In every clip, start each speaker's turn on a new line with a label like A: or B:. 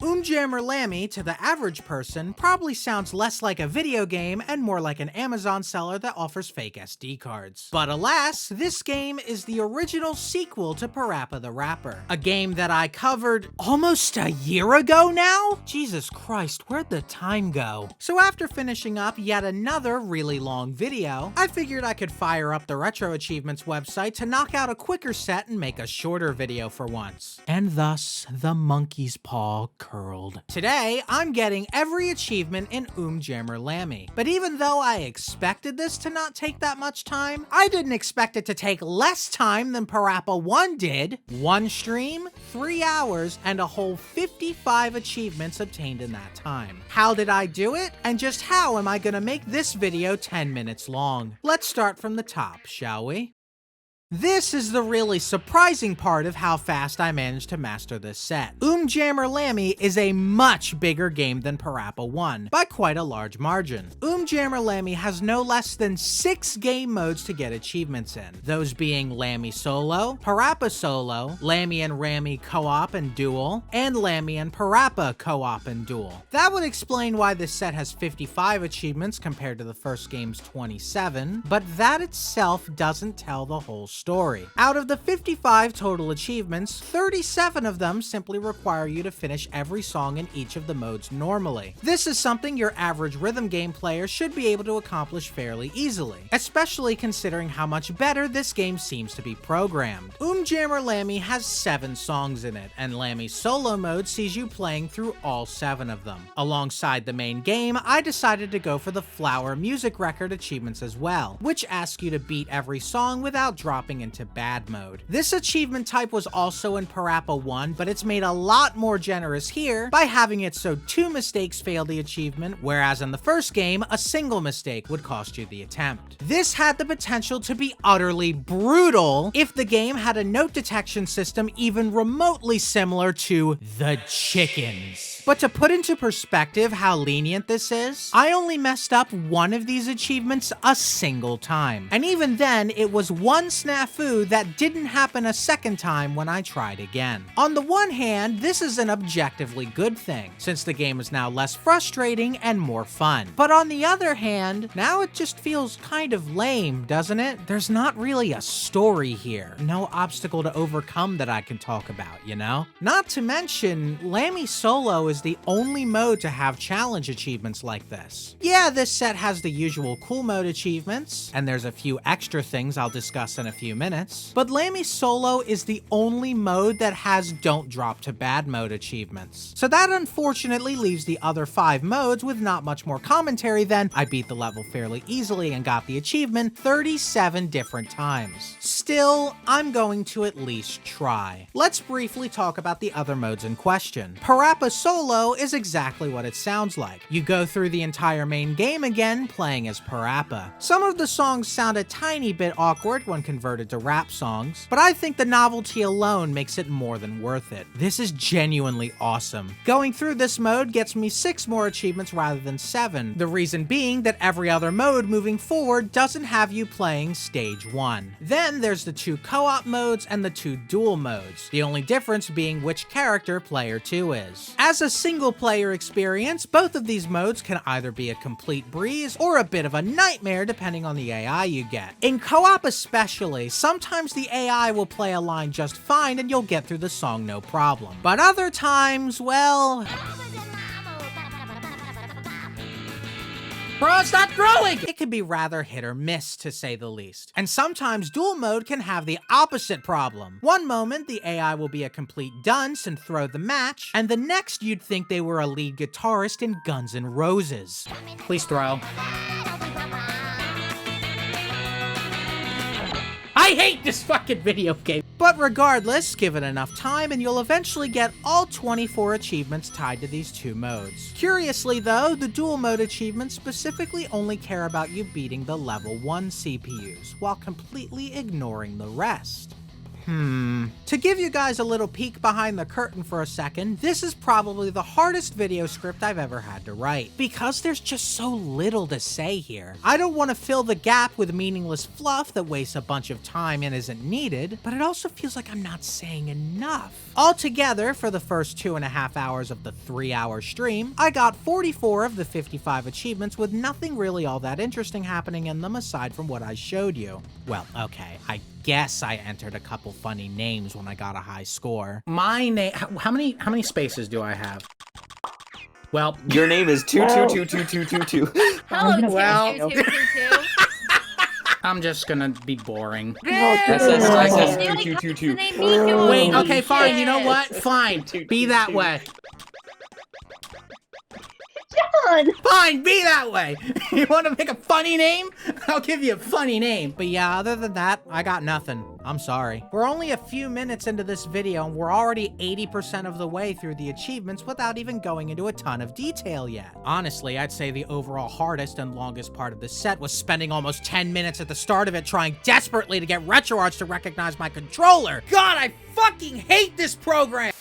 A: Lammy, to the average person, probably sounds less like a video game and more like an Amazon seller that offers fake SD cards. But alas, this game is the original sequel to Parappa the Rapper, a game that I covered almost a year ago now? Jesus Christ, where'd the time go? So after finishing up yet another really long video, I figured I could fire up the RetroAchievements website to knock out a quicker set and make a shorter video for once. And thus, the monkey's paw curled. Today, I'm getting every achievement in Lammy. But even though I expected this to not take that much time, I didn't expect it to take less time than Parappa 1 did. 1 stream, 3 hours, and a whole 55 achievements obtained in that time. How did I do it? And just how am I gonna make this video 10 minutes long? Let's start from the top, shall we? This is the really surprising part of how fast I managed to master this set. Lammy is a much bigger game than Parappa 1, by quite a large margin. Lammy has no less than 6 game modes to get achievements in, those being Lammy Solo, Parappa Solo, Lammy and Rammy Co-op and Duel, and Lammy and Parappa Co-op and Duel. That would explain why this set has 55 achievements compared to the first game's 27, but that itself doesn't tell the whole story. Out of the 55 total achievements, 37 of them simply require you to finish every song in each of the modes normally. This is something your average rhythm game player should be able to accomplish fairly easily, especially considering how much better this game seems to be programmed. Lammy has 7 songs in it, and Lammy Solo mode sees you playing through all 7 of them. Alongside the main game, I decided to go for the Flower Music Record achievements as well, which ask you to beat every song without dropping into bad mode. This achievement type was also in Parappa 1, but it's made a lot more generous here by having it so 2 mistakes fail the achievement, whereas in the first game, a single mistake would cost you the attempt. This had the potential to be utterly brutal if the game had a note detection system even remotely similar to the Chickens. But to put into perspective how lenient this is, I only messed up one of these achievements a single time. And even then, it was one snafu that didn't happen a second time when I tried again. On the one hand, this is an objectively good thing, since the game is now less frustrating and more fun. But on the other hand, now it just feels kind of lame, doesn't it? There's not really a story here. No obstacle to overcome that I can talk about, you know? Not to mention, Lammy Solo is the only mode to have challenge achievements like this. Yeah, this set has the usual cool mode achievements, and there's a few extra things I'll discuss in a few minutes, but Lammy Solo is the only mode that has don't drop to bad mode achievements. So that unfortunately leaves the other 5 modes with not much more commentary than I beat the level fairly easily and got the achievement 37 different times. Still, I'm going to at least try. Let's briefly talk about the other modes in question. Parappa Solo is exactly what it sounds like. You go through the entire main game again, playing as Parappa. Some of the songs sound a tiny bit awkward when converted to rap songs, but I think the novelty alone makes it more than worth it. This is genuinely awesome. Going through this mode gets me 6 more achievements rather than 7, the reason being that every other mode moving forward doesn't have you playing stage 1. Then there's the 2 co-op modes and the 2 duel modes, the only difference being which character player 2 is. As a single player experience, both of these modes can either be a complete breeze or a bit of a nightmare depending on the AI you get. In co-op especially, sometimes the AI will play a line just fine and you'll get through the song no problem. But other times, well... Bro, it's not growing! It can be rather hit or miss, to say the least. And sometimes duel mode can have the opposite problem. One moment, the AI will be a complete dunce and throw the match, and the next you'd think they were a lead guitarist in Guns N' Roses. Please throw. I hate this fucking video game. But regardless, give it enough time and you'll eventually get all 24 achievements tied to these 2 modes. Curiously though, the dual mode achievements specifically only care about you beating the level 1 CPUs, while completely ignoring the rest. To give you guys a little peek behind the curtain for a second, this is probably the hardest video script I've ever had to write, because there's just so little to say here. I don't want to fill the gap with meaningless fluff that wastes a bunch of time and isn't needed, but it also feels like I'm not saying enough. Altogether, for the first 2.5 hours of the 3-hour stream, I got 44 of the 55 achievements with nothing really all that interesting happening in them aside from what I showed you. Well, okay, I guess I entered a couple funny names when I got a high score.
B: My name, how many spaces do I have? Well,
C: your name is 222222.
D: Hello,
B: Well.
D: 2222.
B: I'm just gonna be boring.
C: SS2222.
B: Wait, okay, fine, you know what? Fine, be that way. Fine, be that way. You want to make a funny name? I'll give you a funny name.
A: But yeah, other than that, I got nothing. I'm sorry. We're only a few minutes into this video and we're already 80% of the way through the achievements without even going into a ton of detail yet. Honestly, I'd say the overall hardest and longest part of this set was spending almost 10 minutes at the start of it trying desperately to get RetroArch to recognize my controller. God, I fucking hate this program!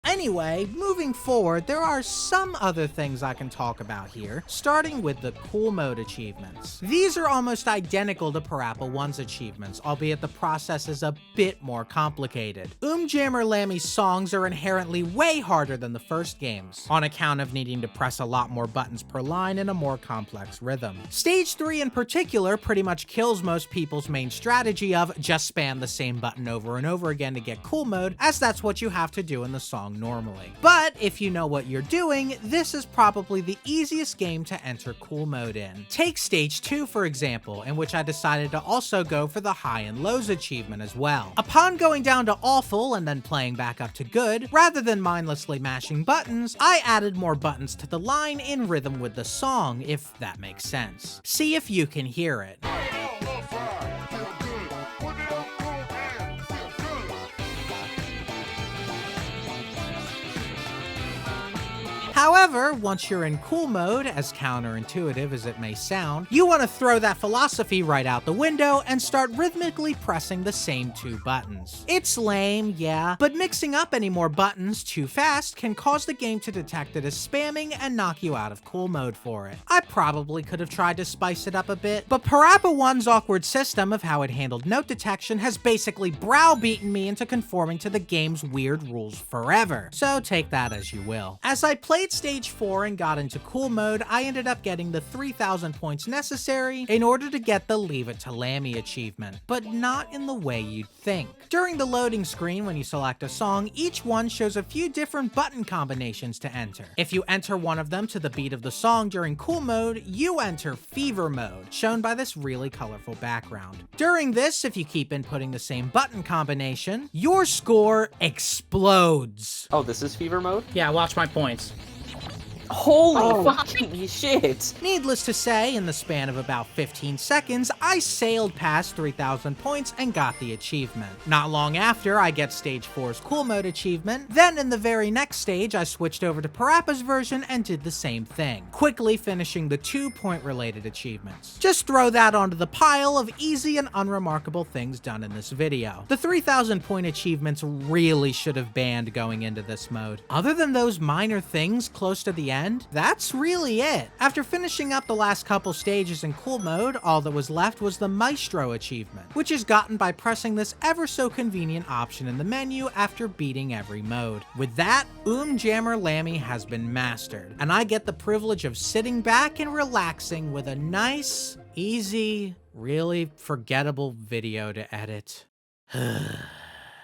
A: Anyway, moving forward, there are some other things I can talk about here, starting with the cool mode achievements. These are almost identical to Parappa 1's achievements, albeit the process is a bit more complicated. Jammer Lammy's songs are inherently way harder than the first games, on account of needing to press a lot more buttons per line in a more complex rhythm. Stage 3 in particular pretty much kills most people's main strategy of just spam the same button over and over again to get cool mode, as that's what you have to do in the song normally. But if you know what you're doing, this is probably the easiest game to enter cool mode in. Take stage 2 for example, in which I decided to also go for the high and lows achievement as well. Upon going down to awful and then playing back up to good, rather than mindlessly mashing buttons, I added more buttons to the line in rhythm with the song, if that makes sense. See if you can hear it. However, once you're in cool mode, as counterintuitive as it may sound, you want to throw that philosophy right out the window and start rhythmically pressing the same 2 buttons. It's lame, yeah, but mixing up any more buttons too fast can cause the game to detect it as spamming and knock you out of cool mode for it. I probably could have tried to spice it up a bit, but Parappa 1's awkward system of how it handled note detection has basically browbeaten me into conforming to the game's weird rules forever, so take that as you will. As I played stage 4 and got into cool mode, I ended up getting the 3,000 points necessary in order to get the Leave It to Lammy achievement, but not in the way you'd think. During the loading screen, when you select a song, each one shows a few different button combinations to enter. If you enter one of them to the beat of the song during cool mode, you enter fever mode, shown by this really colorful background. During this, if you keep inputting the same button combination, your score explodes.
C: Oh, this is fever mode?
B: Yeah, watch my points.
C: Holy fucking shit!
A: Needless to say, in the span of about 15 seconds, I sailed past 3,000 points and got the achievement. Not long after, I get stage 4's cool mode achievement. Then in the very next stage, I switched over to Parappa's version and did the same thing, quickly finishing the 2-point related achievements. Just throw that onto the pile of easy and unremarkable things done in this video. The 3,000 point achievements really should have banned going into this mode. Other than those minor things close to the end, that's really it. After finishing up the last couple stages in cool mode, all that was left was the Maestro achievement, which is gotten by pressing this ever so convenient option in the menu after beating every mode. With that, Jammer Lammy has been mastered, and I get the privilege of sitting back and relaxing with a nice, easy, really forgettable video to edit.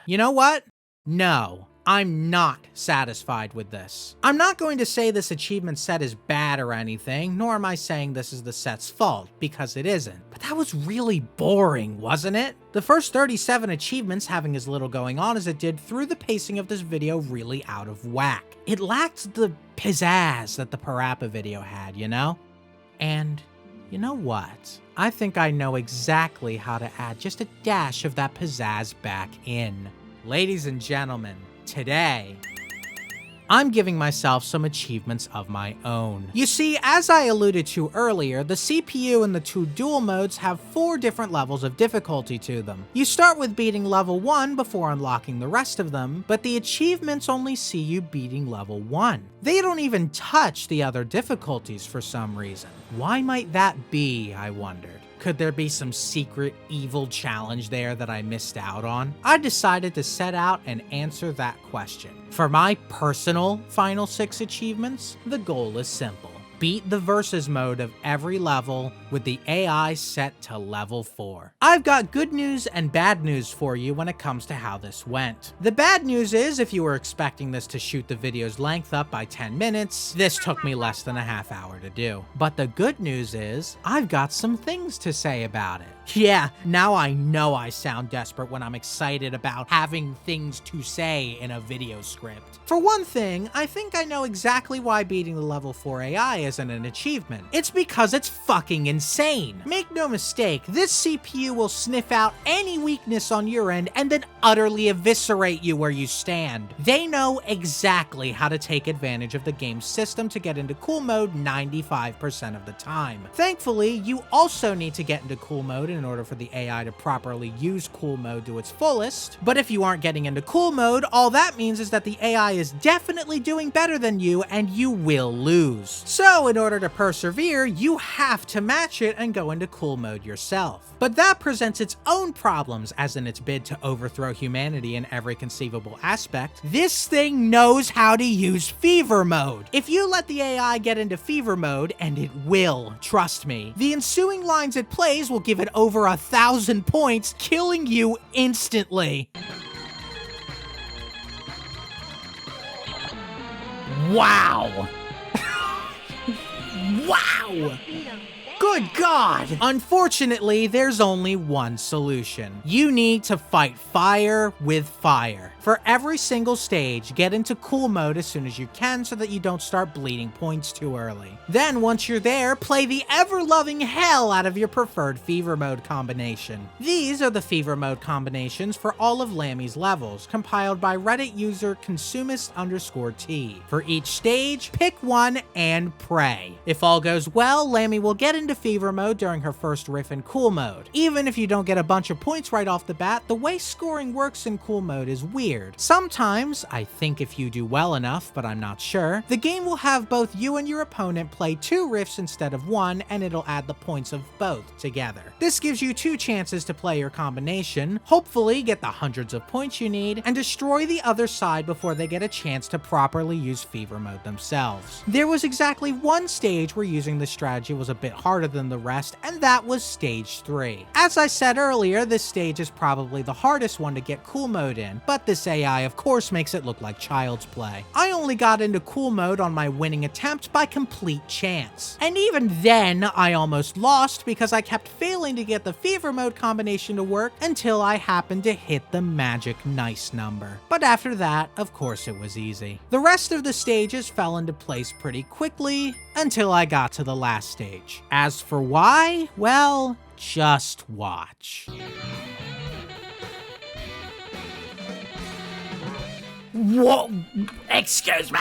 A: You know what? No. I'm not satisfied with this. I'm not going to say this achievement set is bad or anything, nor am I saying this is the set's fault, because it isn't. But that was really boring, wasn't it? The first 37 achievements having as little going on as it did threw the pacing of this video really out of whack. It lacked the pizzazz that the Parappa video had, you know? And you know what? I think I know exactly how to add just a dash of that pizzazz back in. Ladies and gentlemen, today, I'm giving myself some achievements of my own. You see, as I alluded to earlier, the CPU and the 2 dual modes have 4 different levels of difficulty to them. You start with beating level 1 before unlocking the rest of them, but the achievements only see you beating level 1. They don't even touch the other difficulties for some reason. Why might that be, I wondered? Could there be some secret evil challenge there that I missed out on? I decided to set out and answer that question. For my personal final 6 achievements, the goal is simple. Beat the versus mode of every level with the AI set to level 4. I've got good news and bad news for you when it comes to how this went. The bad news is, if you were expecting this to shoot the video's length up by 10 minutes, this took me less than a half hour to do. But the good news is, I've got some things to say about it. Yeah, now I know I sound desperate when I'm excited about having things to say in a video script. For one thing, I think I know exactly why beating the level 4 AI isn't an achievement. It's because it's fucking insane. Make no mistake, this CPU will sniff out any weakness on your end and then utterly eviscerate you where you stand. They know exactly how to take advantage of the game's system to get into cool mode 95% of the time. Thankfully, you also need to get into cool mode in order for the AI to properly use cool mode to its fullest. But if you aren't getting into cool mode, all that means is that the AI is definitely doing better than you and you will lose. So in order to persevere, you have to match it and go into cool mode yourself. But that presents its own problems, as in its bid to overthrow humanity in every conceivable aspect. This thing knows how to use fever mode. If you let the AI get into fever mode, and it will, trust me, the ensuing lines it plays will give it over 1,000 points, killing you instantly. Wow! Wow! Good God! Unfortunately, there's only one solution. You need to fight fire with fire. For every single stage, get into cool mode as soon as you can so that you don't start bleeding points too early. Then, once you're there, play the ever-loving hell out of your preferred fever mode combination. These are the fever mode combinations for all of Lammy's levels, compiled by Reddit user consumist_t. For each stage, pick one and pray. If all goes well, Lammy will get into fever mode during her first riff in cool mode. Even if you don't get a bunch of points right off the bat, the way scoring works in cool mode is weird. Sometimes, I think if you do well enough, but I'm not sure, the game will have both you and your opponent play 2 riffs instead of 1, and it'll add the points of both together. This gives you 2 chances to play your combination, hopefully get the hundreds of points you need, and destroy the other side before they get a chance to properly use fever mode themselves. There was exactly one stage where using this strategy was a bit harder than the rest, and that was stage 3. As I said earlier, this stage is probably the hardest one to get cool mode in, but this AI of course makes it look like child's play. I only got into cool mode on my winning attempt by complete chance. And even then, I almost lost because I kept failing to get the fever mode combination to work until I happened to hit the magic nice number. But after that, of course it was easy. The rest of the stages fell into place pretty quickly until I got to the last stage. As for why, well, just watch. Whoa! Excuse me!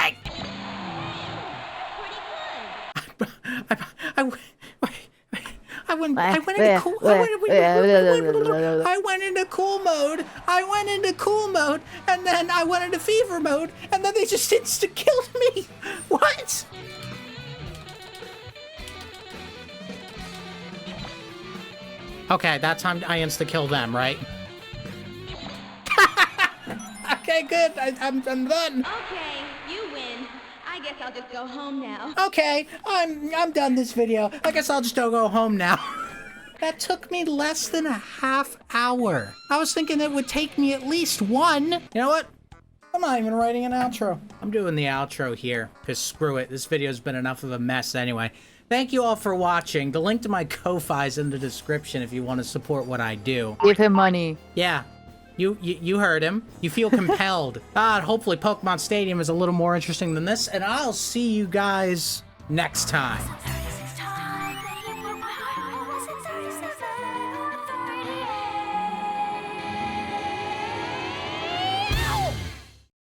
A: I went into cool mode, and then I went into fever mode, and then they just insta-killed me! What? Okay, that time I insta-kill them, right? Okay, good. I'm done.
D: Okay, you win. I guess I'll just go home now.
A: Okay, I'm done this video. I guess I'll just go home now. That took me less than a half hour. I was thinking it would take me at least 1. You know what? I'm not even writing an outro. I'm doing the outro here, because screw it. This video's been enough of a mess anyway. Thank you all for watching. The link to my Ko-Fi is in the description if you want to support what I do.
E: Give him money.
A: Yeah. You heard him. You feel compelled. Hopefully Pokemon Stadium is a little more interesting than this, and I'll see you guys next time.